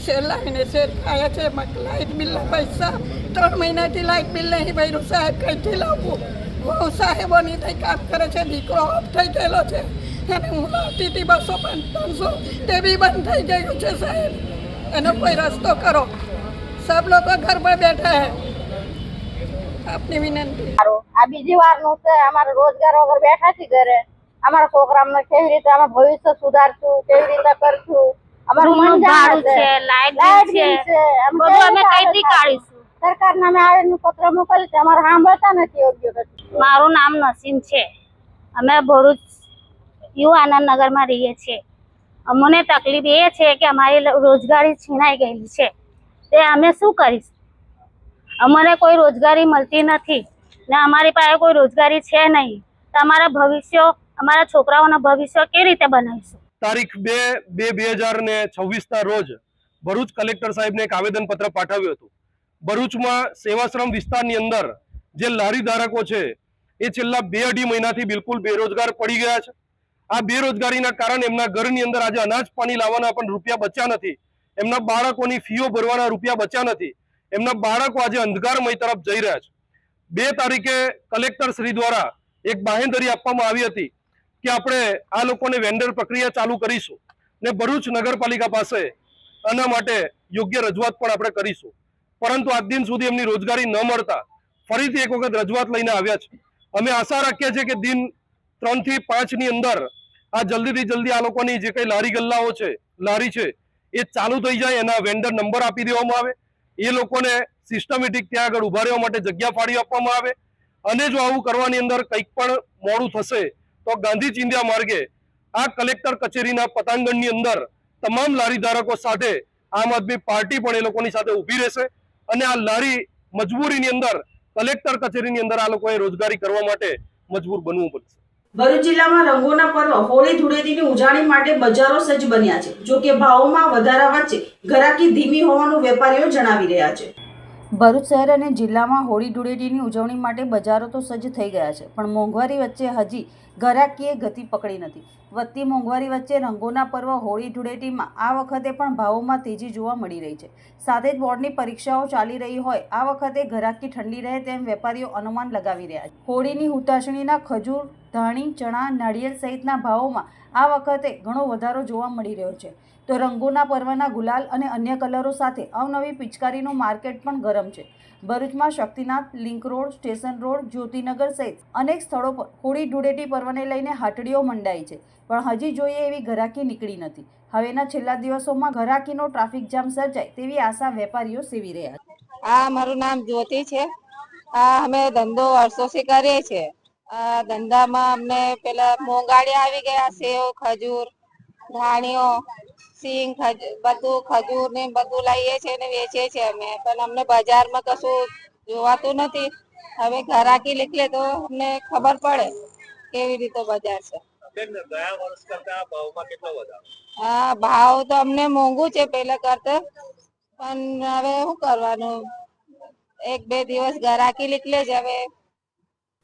શેર લાવીને શેર ખાયા છે. લાઇટ બિલના પૈસા 3 મહિનાથી લાઇટ બિલ નહીં ભર્યું. સાહેબ કંઈથી લાવવું? બહુ સાહેબોની થઈ કામ કરે છે. દીકરો ઓફ થઈ ગયેલો છે અને હું લાવતી હતી 200-500, તે બી બંધ થઈ ગયું છે. સાહેબ, એનો કોઈ રસ્તો કરો. સબ લોકો ઘર પર બેઠા હે. આપની વિનંતી. આ બીજી વારનું છે. અમારે રોજગાર વગર બેઠા છીએ ઘરે. અમારા છોકરાઓને કેવી રીતે અમે ભવિષ્ય સુધારશું, કેવી રીતે કરશું? અમારું મન ભાડું છે, લાઈટ બિલ છે, બધું અમે કઈથી કાઢીશું? સરકારને અમે આવેદન પત્ર મોકલ્યું છે, અમારે સાંભળતા નથી યોગ્ય. મારું નામ નસીમ છે. અમે ભરૂચ યુ આનંદનગરમાં રહીએ છીએ. અમને તકલીફ એ છે કે અમારી રોજગારી છીનાઈ ગયેલી છે. તે અમે શું કરીશું? અમને કોઈ રોજગારી મળતી નથી ને અમારી પાસે કોઈ રોજગારી છે નહીં. તમારા ભવિષ્ય, અમારા છોકરાઓના ભવિષ્ય કેવી રીતે બનાવીશું? તારીખ 2/2/2026 રોજ ભરૂચ કલેક્ટર સાહેબને એક આવેદનપત્ર પાઠવ્યું હતું. ભરૂચમાં સેવાશ્રમ વિસ્તારની અંદર જે લારી ધારકો છે એ છેલ્લા 2-2.5 મહિનાથી બિલકુલ બેરોજગાર પડી ગયા છે. આ બેરોજગારીના કારણે એમના ઘરની અંદર આજે અનાજ પાણી લાવવાના પણ રૂપિયા બચ્યા નથી. એમના બાળકોની ફીઓ ભરવાના રૂપિયા બચ્યા નથી. એમના બાળકો આજે અંધકારમય તરફ જઈ રહ્યા છે. 2 તારીખે કલેક્ટર શ્રી દ્વારા એક બાહેંધરી આપવામાં આવી હતી કે આપણે આ લોકોને વેન્ડર પ્રક્રિયા ચાલુ કરીશું ને ભરૂચ નગરપાલિકા પાસે આના માટે યોગ્ય રજૂઆત પણ આપણે કરીશું. પરંતુ આજ દિન સુધી એમની રોજગારી ન મળતા ફરીથી એક વખત રજૂઆત લઈને આવ્યા છે. અમે આશા રાખીએ છીએ કે દિન 3 થી 5 ની અંદર આ જલ્દીથી જલ્દી આ લોકોની જે કંઈ લારી ગલ્લાઓ છે, લારી છે, એ ચાલુ થઈ જાય. એના વેન્ડર નંબર આપી દેવામાં આવે. એ લોકોને સિસ્ટમેટિક ત્યાં આગળ ઉભા રહેવા માટે જગ્યા ફાળી આપવામાં આવે. અને જો આવું કરવાની અંદર કંઈક પણ મોડું થશે તો ગાંધી ચિંધ્યા માર્ગે આ કલેક્ટર કચેરીના પતાંગણની અંદર તમામ લારી ધારકો સાથે આમ આદમી પાર્ટી પણ એ લોકોની સાથે ઊભી રહેશે અને આ લારી મજબૂરીની અંદર કલેક્ટર કચેરીની અંદર આ લોકોએ રોજગારી કરવા માટે મજબૂર બનવું પડશે. ભરૂચ જિલ્લામાં રંગોના પર્વ હોળી ધૂળેટીની ઉજાણી માટે બજારો સજ્જ બન્યા છે. જો કે ભાવોમાં વધારા વચ્ચે ઘરાકી ધીમી હોવાનું વેપારીઓ જણાવી રહ્યા છે. ભરૂચ શહેર અને જિલ્લામાં હોળી ધૂળેટીની ઉજવણી માટે બજારો તો સજ્જ થઈ ગયા છે, પણ મોંઘવારી વચ્ચે હજી ઘરાકીએ ગતિ પકડી નથી. વધતી મોંઘવારી વચ્ચે રંગોના પર્વ હોળી ધૂળેટીમાં આ વખતે પણ ભાવોમાં તેજી જોવા મળી રહી છે. સાથે જ બોર્ડની પરીક્ષાઓ ચાલી રહી હોય આ વખતે ઘરાકી ઠંડી રહે તેમ વેપારીઓ અનુમાન લગાવી રહ્યા છે. હોળીની હુતાશણીના ખજૂર, ધાણી, ચણા, નાળિયેર સહિતના ભાવોમાં આ વખતે ઘણો વધારો જોવા મળી રહ્યો છે. તો રંગોના પર્વના ગુલાલ અને અન્ય કલરો સાથે અવનવી પિચકારીનું માર્કેટ પણ ગરમ છે. ભરૂચમાં Shaktinath, link road, station road, Jyotinagar સહિત અનેક સ્થળો પર હોળી ધૂળેટી પર્વને લઈને હાટડીઓ મંડાઈ છે, પણ હજી જોઈએ એવી ઘરાકી નીકળી નથી. હવેના છેલ્લા દિવસોમાં ઘરાકીનો ટ્રાફિક જામ સર્જાય તેવી આશા વેપારીઓ સેવી રહ્યા છે. આ મારું નામ જ્યોતિ છે. અમે ધંધો વર્ષોથી કરીએ છીએ. આ ધંધામાં અમને પેલા મોંઘાડી આવી ગયા. સેવ, ખજૂર, ધાણીઓ, સિંગ, બધું ખજૂર ને બધું લઈએ છીએ ને વેચીએ છીએ અમે. પણ અમને બજારમાં કશું જોવાતું નથી. હવે ઘરાકી નીકળે તો અમને ખબર પડે કેવી રીતે બજાર છે. ગયા વર્ષ કરતા ભાવમાં કેટલો વધારો? હા, ભાવ તો અમને મોંઘું છે પેલા કરતા, પણ હવે શું કરવાનું, 1-2 દિવસ ગરાકી નીકળે જ હવે.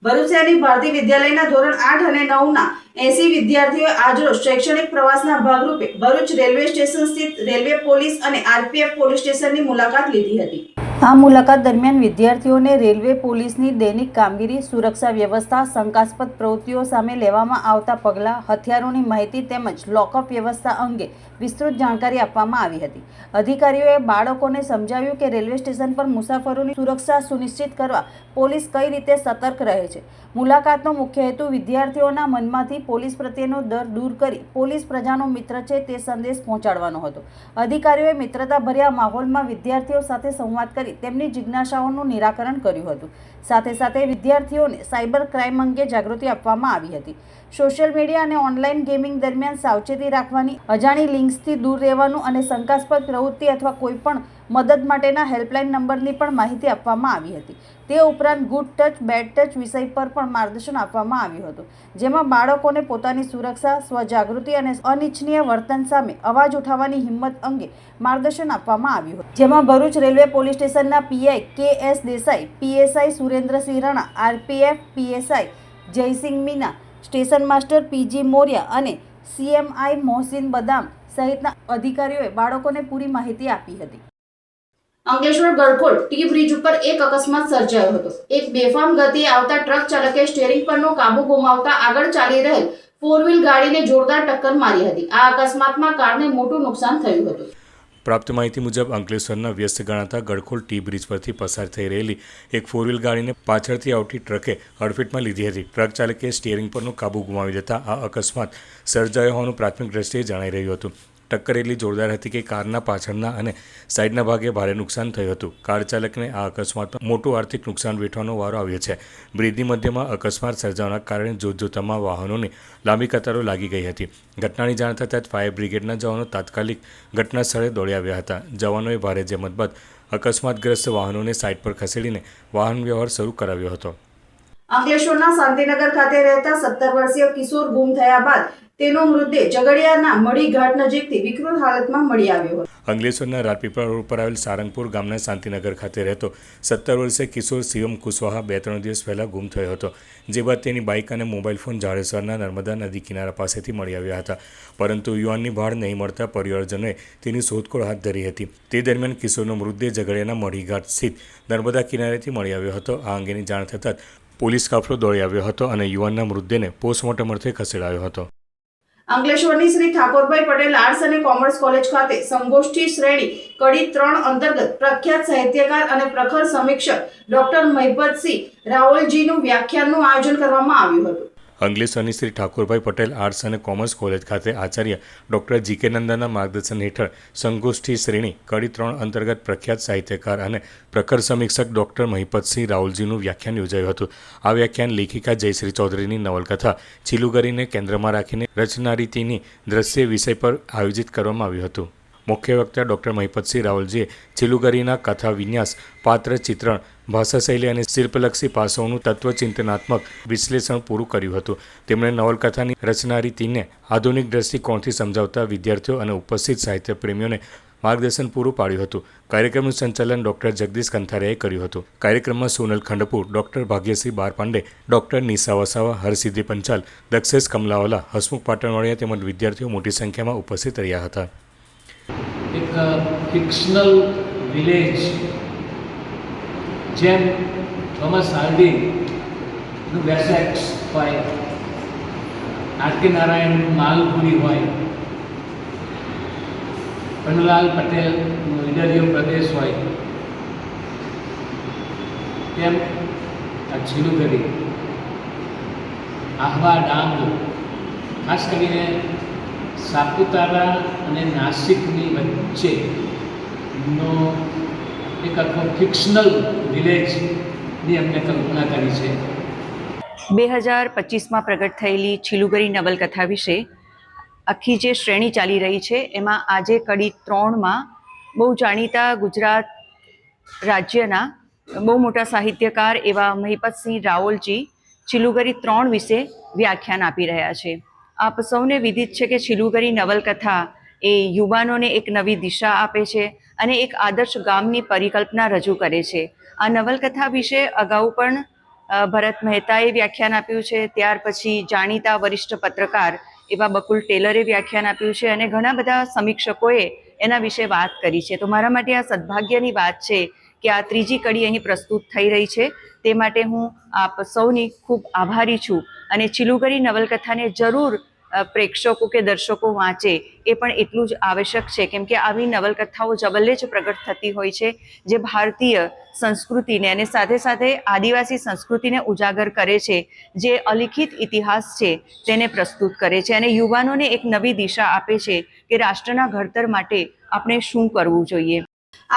ભરૂચની ભારતી વિદ્યાલયના ધોરણ 8 અને 9ના 80 વિદ્યાર્થીઓએ આજરોજ શૈક્ષણિક પ્રવાસના ભાગરૂપે ભરૂચ રેલવે સ્ટેશન સ્થિત રેલવે પોલીસ અને આરપીએફ પોલીસ સ્ટેશનની મુલાકાત લીધી હતી. આ મુલાકાત દરમિયાન વિદ્યાર્થીઓને રેલવે પોલીસની દૈનિક કામગીરી, સુરક્ષા વ્યવસ્થા, શંકાસ્પદ પ્રવૃત્તિઓ સામે લેવામાં આવતા પગલાં, હથિયારોની માહિતી તેમજ લોકઅપ વ્યવસ્થા અંગે વિસ્તૃત જાણકારી આપવામાં આવી હતી. અધિકારીઓએ બાળકોને સમજાવ્યું કે રેલવે સ્ટેશન પર મુસાફરોની સુરક્ષા સુનિશ્ચિત કરવા પોલીસ કઈ રીતે સતર્ક રહે છે. મુલાકાતનો મુખ્ય હેતુ વિદ્યાર્થીઓના મનમાંથી પોલીસ પ્રત્યેનો ડર દૂર કરી પોલીસ પ્રજાનો મિત્ર છે તે સંદેશ પહોંચાડવાનો હતો. અધિકારીઓએ મિત્રતાભર્યા માહોલમાં વિદ્યાર્થીઓ સાથે સંવાદ કરી તેમની જિજ્ઞાસાઓનું નિરાકરણ કર્યું હતું. સાથે સાથે વિદ્યાર્થીઓને સાયબર ક્રાઇમ અંગે જાગૃતિ આપવામાં આવી હતી. સોશિયલ મીડિયા અને ઓનલાઈન ગેમિંગ દરમિયાન સાવચેતી રાખવાની, અજાણી લિંક્સથી દૂર રહેવાનું અને શંકાસ્પદ પ્રવૃત્તિ અથવા કોઈપણ મદદ માટેના હેલ્પલાઇન નંબરની પણ માહિતી આપવામાં આવી હતી. તે ઉપરાંત ગુડ ટચ, બેડ ટચ વિષય પર પણ માર્ગદર્શન આપવામાં આવ્યું હતું, જેમાં બાળકોને પોતાની સુરક્ષા, સ્વજાગૃતિ અને અનિચ્છનીય વર્તન સામે અવાજ ઉઠાવવાની હિંમત અંગે માર્ગદર્શન આપવામાં આવ્યું હતું. જેમાં ભરૂચ રેલવે પોલીસ સ્ટેશનના PI K S. Desai, PSI Surendrasinh Rana, RPF PSI Jaysinh Meena, station master PG Morya અને સીએમઆઈ મોહસિન બદામ સહિતના અધિકારીઓએ બાળકોને પૂરી માહિતી આપી હતી. અંકલેશ્વર ગળખોલ ટી બ્રિજ ઉપર એક અકસ્માત સર્જાયો હતો. એક બેફામ ગતિએ આવતા ટ્રક ચાલકે સ્ટીયરિંગ પરનો કાબુ ગુમાવતા આગળ ચાલી રહેલ 4 વ્હીલ ગાડીને જોરદાર ટક્કર મારી હતી. આ અકસ્માતમાં કારને મોટું નુકસાન થયું હતું. પ્રાપ્ત માહિતી મુજબ અંકલેશ્વરના વ્યસ્ત ગણાતા ગળખોલ ટી બ્રિજ પરથી પસાર થઈ રહેલી એક 4 વ્હીલ ગાડીને પાછળથી આવતી ટ્રકે અડફેટમાં લીધી હતી. ટ્રક ચાલકે સ્ટીયરિંગ પરનો કાબુ ગુમાવી દેતા આ અકસ્માત સર્જાયો હોવાનું પ્રાથમિક દ્રષ્ટિએ જણાઈ રહ્યું હતું. ટક્કર એટલી જોરદાર હતી કે કારના પાછળના અને સાઈડના ભાગે ભારે નુકસાન થયું હતું. કાર ચાલકને આ અકસ્માતમાં મોટું આર્થિક નુકસાન વેઠવાનો વારો આવ્યો છે. બ્રિજની મધ્યમાં અકસ્માત સર્જાવાના કારણે જોતજોતામાં વાહનોની લાંબી કતારો લાગી ગઈ હતી. ઘટનાની જાણ થતાં જ ફાયર બ્રિગેડના જવાનો તાત્કાલિક ઘટના સ્થળે દોડી આવ્યા હતા. જવાનોએ ભારે જહેમત બાદ અકસ્માતગ્રસ્ત વાહનોને સાઈડ પર ખસેડીને વાહન વ્યવહાર શરૂ કરાવ્યો હતો. અંકલેશ્વરના શાંતિનગર ખાતે રહેતા 17 વર્ષીય કિશોર ગુમ થયા બાદ તેનો મૃતદેહ ઝઘડિયાના મળી ઘાટ નજીકથી વિકૃત હાલતમાં મળી આવ્યો હતો. અંકલેશ્વરના રાજપીપળા રોડ પર આવેલ સારંગપુર ગામના શાંતિનગર ખાતે રહેતો 17 વર્ષીય કિશોર શિવમ કુશવાહા 2-3 દિવસ પહેલા ગુમ થયો હતો. જે બાદ તેની બાઇક અને મોબાઈલ ફોન જાડેશ્વરના નર્મદા નદી કિનારા પાસેથી મળી આવ્યા હતા. પરંતુ યુવાનની ભાળ નહીં મળતા પરિવારજનોએ તેની શોધખોળ હાથ ધરી હતી. તે દરમિયાન કિશોરનો મૃતદેહ ઝઘડિયાના મળી ઘાટ સ્થિત નર્મદા કિનારેથી મળી આવ્યો હતો. આ અંગેની જાણ થતાં પોલીસ કાફલો દોડી આવ્યો હતો અને યુવાનના મૃતદેહને પોસ્ટમોર્ટમ અર્થે ખસેડાયો હતો. અંકલેશ્વરની શ્રી ઠાકોરભાઈ પટેલ આર્ટ્સ અને કોમર્સ કોલેજ ખાતે સંગોષ્ઠી શ્રેણી કડી 3 અંતર્ગત પ્રખ્યાત સાહિત્યકાર અને પ્રખર સમીક્ષક ડોક્ટર મહિપતસિંહ રાઓલજીનું વ્યાખ્યાનનું આયોજન કરવામાં આવ્યું હતું. અંકલેશ્વરની શ્રી ઠાકોરભાઈ પટેલ આર્ટ્સ અને કોમર્સ કોલેજ ખાતે આચાર્ય ડૉક્ટર જી.કે. નંદાના માર્ગદર્શન હેઠળ સંગોષ્ઠી શ્રેણી કડી 3 અંતર્ગત પ્રખ્યાત સાહિત્યકાર અને પ્રખર સમીક્ષક ડૉક્ટર મહિપતસિંહ રાઓલજીનું વ્યાખ્યાન યોજાયું હતું. આ વ્યાખ્યાન લેખિકા જયશ્રી ચૌધરીની નવલકથા ચીલુગરીને કેન્દ્રમાં રાખીને રચનારીતિની દ્રશ્ય વિષય પર આયોજિત કરવામાં આવ્યું હતું. મુખ્ય વક્તા ડૉક્ટર મહિપતસિંહ રાવલજીએ ચીલુગરીના કથા વિન્યાસ, પાત્ર ચિત્રણ, ભાષાશૈલી અને શિલ્પલક્ષી પાસાઓનું તત્વચિંતનાત્મક વિશ્લેષણ પૂરું કર્યું હતું. તેમણે નવલકથાની રચનારીતિને આધુનિક દ્રષ્ટિકોણથી સમજાવતા વિદ્યાર્થીઓ અને ઉપસ્થિત સાહિત્ય પ્રેમીઓને માર્ગદર્શન પૂરું પાડ્યું હતું. કાર્યક્રમનું સંચાલન ડૉક્ટર જગદીશ કંથારિયાએ કર્યું હતું. કાર્યક્રમમાં સોનલ ખંડપુર, ડૉક્ટર ભાગ્યશ્રી બારપાંડે, ડૉક્ટર નિશા વસાવા, હરસિદ્ધિ પંચાલ, દક્ષેશ કમલાવાલા, હસમુખ પાટણવાડિયા તેમજ વિદ્યાર્થીઓ મોટી સંખ્યામાં ઉપસ્થિત રહ્યા હતા. એક ફિક્શનલ વિલેજ જેમ થોમસ હાર્ડીનું વેસેક્સ હોય, આર.કે. નારાયણનું માલપુરી હોય, પન્નાલાલ પટેલનો ઈડરિયો પ્રદેશ હોય, તેમ આ ચીલુગરી, આહવા ડાંગ, ખાસ કરીને સાપુતારા અને નાસિકની વચ્ચેનો એક આખો ફિક્શનલ વિલેજની અમને કલ્પના કરી છે. 2025માં પ્રગટ થયેલી ચીલુગરી નવલકથા વિશે આખી જે શ્રેણી ચાલી રહી છે એમાં આજે કડી 3માં બહુ જાણીતા ગુજરાત રાજ્યના બહુ મોટા સાહિત્યકાર એવા મહિપતસિંહ રાઓલજી ચીલુગરી 3 વિશે વ્યાખ્યાન આપી રહ્યા છે. આપ સૌને વિદિત છે કે ચીલુગરી નવલકથા એ યુવાનોને એક નવી દિશા આપે છે અને એક આદર્શ ગામની પરિકલ્પના રજૂ કરે છે. આ નવલકથા વિશે અગાઉ પણ ભરત મહેતાએ વ્યાખ્યાન આપ્યું છે, ત્યાર પછી જાણીતા વરિષ્ઠ પત્રકાર એવા બકુલ ટેલરે વ્યાખ્યાન આપ્યું છે અને ઘણા બધા સમીક્ષકોએ એના વિશે વાત કરી છે. તો મારા માટે આ સદભાગ્યની વાત છે કે આ ત્રીજી કડી અહીં પ્રસ્તુત થઈ રહી છે. તે માટે હું આપ સૌની ખૂબ આભારી છું અને ચિલુગરી નવલકથાને જરૂર પ્રેક્ષકો કે દર્શકો વાંચે એ પણ એટલું જ આવશ્યક છે, કેમ કે આવી નવલકથાઓ જબલ્લે જ પ્રગટ થતી હોય છે જે ભારતીય સંસ્કૃતિને અને સાથે સાથે આદિવાસી સંસ્કૃતિને ઉજાગર કરે છે, જે અલિખિત ઇતિહાસ છે તેને પ્રસ્તુત કરે છે અને યુવાનોને એક નવી દિશા આપે છે કે રાષ્ટ્રના ઘડતર માટે આપણે શું કરવું જોઈએ.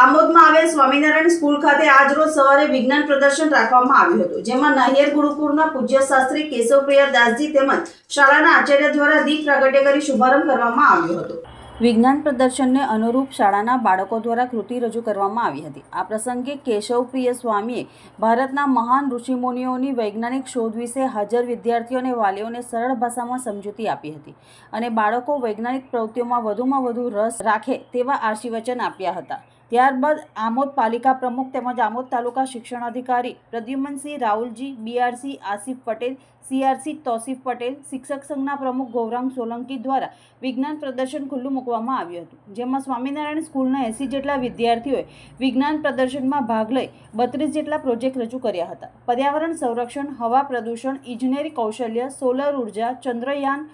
આમોદમાં આવેલ સ્વામિનારાયણ સ્કૂલ ખાતે આજરોજ સવારે વિજ્ઞાન પ્રદર્શન રાખવામાં આવ્યું હતું, જેમાં નહિયર ગુરુકુળના પૂજ્ય શાસ્ત્રી કેશવપ્રિયા દાસજી તેમજ શાળાના આચાર્ય દ્વારા દીપ પ્રાગટ્ય કરી શુભારંભ કરવામાં આવ્યો હતો. વિજ્ઞાન પ્રદર્શનને અનુરૂપ શાળાના બાળકો દ્વારા કૃતિ રજૂ કરવામાં આવી હતી. આ પ્રસંગે કેશવપ્રિય સ્વામીએ ભારતના મહાન ઋષિમુનિઓની વૈજ્ઞાનિક શોધ વિશે હાજર વિદ્યાર્થીઓ અને વાલીઓને સરળ ભાષામાં સમજૂતી આપી હતી અને બાળકો વૈજ્ઞાનિક પ્રવૃત્તિઓમાં વધુમાં વધુ રસ રાખે તેવા આશીર્વચન આપ્યા હતા. ત્યારબાદ આમોદ પાલિકા પ્રમુખ તેમજ આમોદ તાલુકા શિક્ષણાધિકારી પ્રદ્યુમનસિંહ રાહુલજી, બીઆરસી આસિફ પટેલ, સીઆરસી તૌસીફ પટેલ, શિક્ષક સંઘના પ્રમુખ ગૌરાંગ સોલંકી દ્વારા વિજ્ઞાન પ્રદર્શન ખુલ્લું મૂકવામાં આવ્યું હતું, જેમાં સ્વામિનારાયણ સ્કૂલના 80 જેટલા વિદ્યાર્થીઓએ વિજ્ઞાન પ્રદર્શનમાં ભાગ લઈ 32 જેટલા પ્રોજેક્ટ રજૂ કર્યા હતા. પર્યાવરણ સંરક્ષણ, હવા પ્રદૂષણ, ઇજનેરી કૌશલ્ય, સોલર ઉર્જા, ચંદ્રયાન,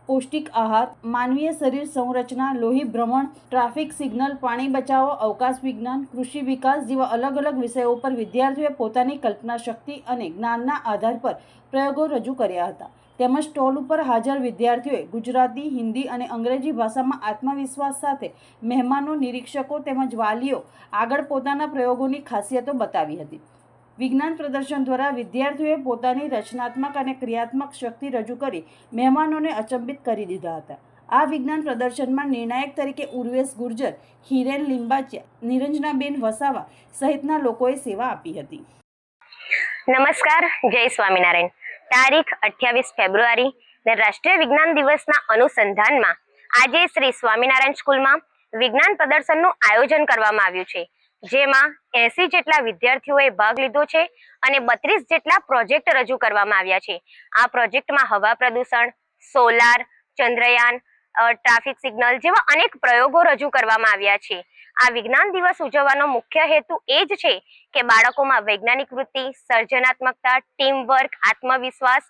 પૌષ્ટિક આહાર, માનવીય શરીર સંરચના, લોહી ભ્રમણ, ટ્રાફિક સિગ્નલ, પાણી બચાવો, અવકાશ વિજ્ઞાન, કૃષિ વિકાસ જેવા અલગ અલગ વિષયો પર વિદ્યાર્થીઓએ પોતાની કલ્પના શક્તિ અને જ્ઞાનના આધાર પર પ્રયોગો રજૂ કર્યા હતા. તેમજ સ્ટોલ ઉપર હાજર વિદ્યાર્થીઓએ ગુજરાતી, હિન્દી અને અંગ્રેજી ભાષામાં આત્મવિશ્વાસ સાથે મહેમાનો, નિરીક્ષકો તેમજ વાલીઓ આગળ પોતાના પ્રયોગોની ખાસિયતો બતાવી હતી. વિજ્ઞાન પ્રદર્શન દ્વારા વિદ્યાર્થીઓએ પોતાની રચનાત્મક અને ક્રિયાત્મક શક્તિ રજૂ કરી મહેમાનોને અચંબિત કરી દીધા હતા. આ વિજ્ઞાન પ્રદર્શનમાં નિર્ણાયક તરીકે ઉર્વેશ ગુર્જર, હિરેન લિંબાચિયા, નિરંજનાબેન વસાવા સહિતના લોકોએ સેવા આપી હતી. નમસ્કાર, જય સ્વામિનારાયણ. તારીખ 28 ફેબ્રુઆરી રાષ્ટ્રીય વિજ્ઞાન દિવસના અનુસંધાનમાં આજે શ્રી સ્વામિનારાયણ સ્કૂલમાં વિજ્ઞાન પ્રદર્શનનું આયોજન કરવામાં આવ્યું છે, જેમાં 80 જેટલા વિદ્યાર્થીઓએ ભાગ લીધો છે અને 32 જેટલા પ્રોજેક્ટ રજૂ કરવામાં આવ્યા છે. આ પ્રોજેક્ટમાં હવા પ્રદૂષણ, સોલાર, ચંદ્રયાન, ટ્રાફિક સિગ્નલ જેવા અનેક પ્રયોગો રજૂ કરવામાં આવ્યા છે. આ વિજ્ઞાન દિવસ ઉજવવાનો મુખ્ય હેતુ એ જ છે કે બાળકોમાં વૈજ્ઞાનિક વૃત્તિ, સર્જનાત્મકતા, ટીમ વર્ક, આત્મવિશ્વાસ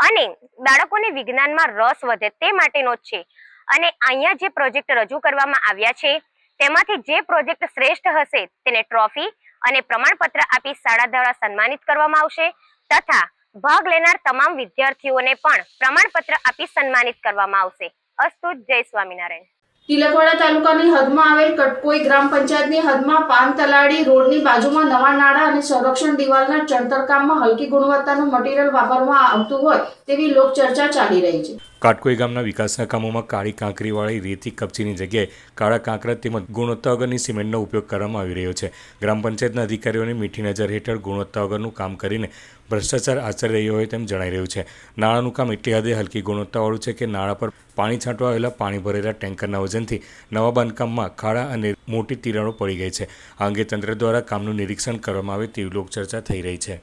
અને બાળકોને વિજ્ઞાનમાં રસ વધે તે માટેનો જ છે. અને અહીંયા જે પ્રોજેક્ટ રજૂ કરવામાં આવ્યા છે તેમાંથી જે પ્રોજેક્ટ શ્રેષ્ઠ હશે તેને ટ્રોફી અને પ્રમાણપત્ર આપી શાળા દ્વારા સન્માનિત કરવામાં આવશે તથા ભાગ લેનાર તમામ વિદ્યાર્થીઓને પણ પ્રમાણપત્ર આપી સન્માનિત કરવામાં આવશે. અસ્તુ. જય સ્વામિનારાયણ. તિલકવાડા તાલુકાની હદમાં આવેલ કટકોઈ ગ્રામ પંચાયતની હદમાં પાનતલાડી રોડની બાજુમાં નવા નાળા અને સંરક્ષણ દિવાલના ચણતર કામમાં હલકી ગુણવત્તાનું મટીરીયલ વાપરવામાં આવતું હોય તેવી લોકચર્ચા ચાલી રહી છે. કાટકોઈ ગામના વિકાસના કામોમાં કાળી કાંકરીવાળી રેતી કપચીની જગ્યાએ કાળા કાંકરા તેમજ ગુણવત્તા વગરની સિમેન્ટનો ઉપયોગ કરવામાં આવી રહ્યો છે. ગ્રામ પંચાયતના અધિકારીઓની મીઠી નજર હેઠળ ગુણવત્તા વગરનું કામ કરીને ભ્રષ્ટાચાર આચરી રહ્યો હોય તેમ જણાઈ રહ્યું છે. નાણાંનું કામ એટલી હદે હલકી ગુણવત્તાવાળું છે કે નાળા પર પાણી છાંટવા આવેલા પાણી ભરેલા ટેન્કરના વજનથી નવા બાંધકામમાં ખાડા અને મોટી તિરાડો પડી ગઈ છે. આ અંગે તંત્ર દ્વારા કામનું નિરીક્ષણ કરવામાં આવે તેવી લોકચર્ચા થઈ રહી છે.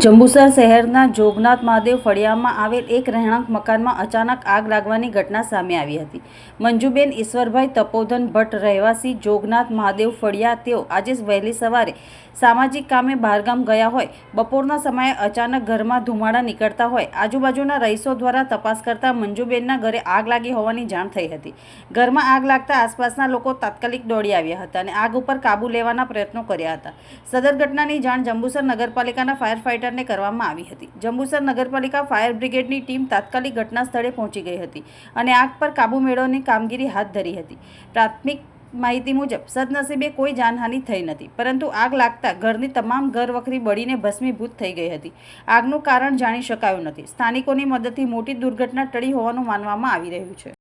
જંબુસર શહેરના જોગનાથ મહાદેવ ફળિયામાં આવેલ એક રહેણાંક મકાનમાં અચાનક આગ લાગવાની ઘટના સામે આવી હતી. મંજુબેન ઈશ્વરભાઈ તપોધન ભટ્ટ, રહેવાસી જોગનાથ મહાદેવ ફળિયા, તેઓ આજે વહેલી સવારે સામાજિક કામે બહારગામ ગયા હોય બપોરના સમયે અચાનક ઘરમાં ધુમાડા નીકળતા હોય આજુબાજુના રહીશો દ્વારા તપાસ કરતા મંજુબેનના ઘરે આગ લાગી હોવાની જાણ થઈ હતી. ઘરમાં આગ લાગતા આસપાસના લોકો તાત્કાલિક દોડી આવ્યા હતા અને આગ ઉપર કાબૂ લેવાના પ્રયત્નો કર્યા હતા. સદર ઘટનાની જાણ જંબુસર નગરપાલિકાના ફાયર ફાઇટરને કરવામાં આવી હતી. જંબુસર નગરપાલિકા ફાયર બ્રિગેડની ટીમ તાત્કાલિક ઘટના સ્થળે પહોંચી ગઈ હતી અને આગ પર કાબૂ મેળવવાની કામગીરી હાથ ધરી હતી. પ્રાથમિક માહિતી મુજબ સદનસીબે કોઈ જાનહાનિ થઈ નથી, પરંતુ આગ લાગતા ઘરની તમામ ઘરવખરી બળીને ભસ્મીભૂત થઈ ગઈ હતી. આગનું કારણ જાણી શકાયું નથી. સ્થાનિકોની મદદથી મોટી દુર્ઘટના ટળી હોવાનું માનવામાં આવી રહ્યું છે.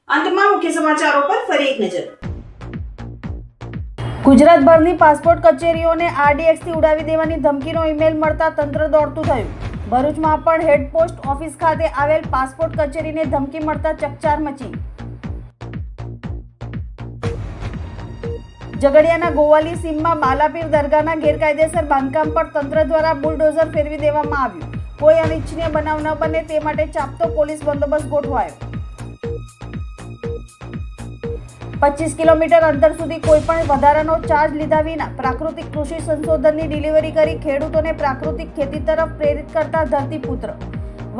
અંતમાં મુખ્ય સમાચારો પર ફરી એક નજર. ગુજરાતભરની પાસપોર્ટ કચેરીઓને RDXથી ઉડાવી દેવાની ધમકીનો ઈમેલ મળતા તંત્ર દોડતું થયું. ભરૂચમાં પણ હેડ પોસ્ટ ઓફિસ ખાતે આવેલ પાસપોર્ટ કચેરીને ધમકી મળતા ચકચાર મચી. ઝઘડિયાના ગોવાલી સીમમાં બાલાપીર દરગાહના ગેરકાયદેસર બાંધકામ પર તંત્ર દ્વારા બુલડોઝર ફેરવી દેવામાં આવ્યું. કોઈ અનિચ્છનીય બનાવ ન બને તે માટે ચાપતો પોલીસ બંદોબસ્ત ગોઠવાયો. 25 કિલોમીટર અંતર સુધી કોઈ પણ વધારાનો ચાર્જ લીધા વિના પ્રાકૃતિક કૃષિ સંશોધનની ડિલિવરી કરી ખેડૂતોને પ્રાકૃતિક ખેતી તરફ પ્રેરિત કરતા ધરતીપુત્ર.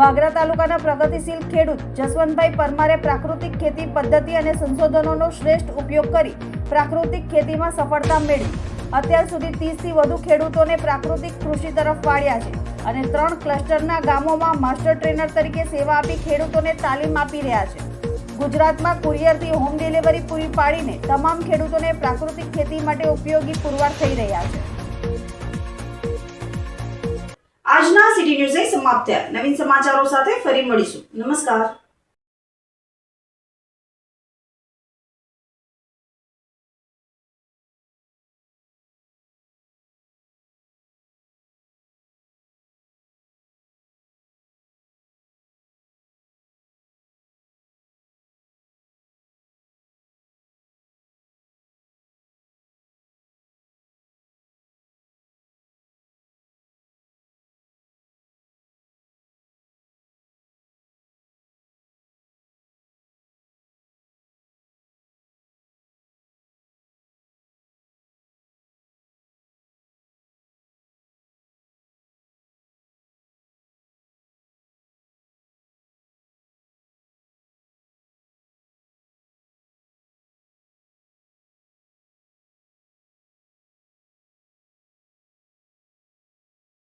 વાગરા તાલુકાના પ્રગતિશીલ ખેડૂત જસવંતભાઈ પરમારે પ્રાકૃતિક ખેતી પદ્ધતિ અને સંશોધનોનો શ્રેષ્ઠ ઉપયોગ કરી પ્રાકૃતિક ખેતીમાં સફળતા મેળવી. અત્યાર સુધી 30થી વધુ ખેડૂતોને પ્રાકૃતિક કૃષિ તરફ વાળ્યા છે અને 3 ક્લસ્ટરના ગામોમાં માસ્ટર ટ્રેનર તરીકે સેવા આપી ખેડૂતોને તાલીમ આપી રહ્યા છે. ગુજરાતમાં કુરિયરથી હોમ ડિલિવરી પૂરી પાડીને તમામ ખેડૂતોને પ્રાકૃતિક ખેતી માટે ઉપયોગી પુરવાર થઈ રહ્યા છે. આજના સિટી ન્યૂઝ સમાપ્ત થયા. નવીન સમાચારો સાથે ફરી મળીશું. નમસ્કાર.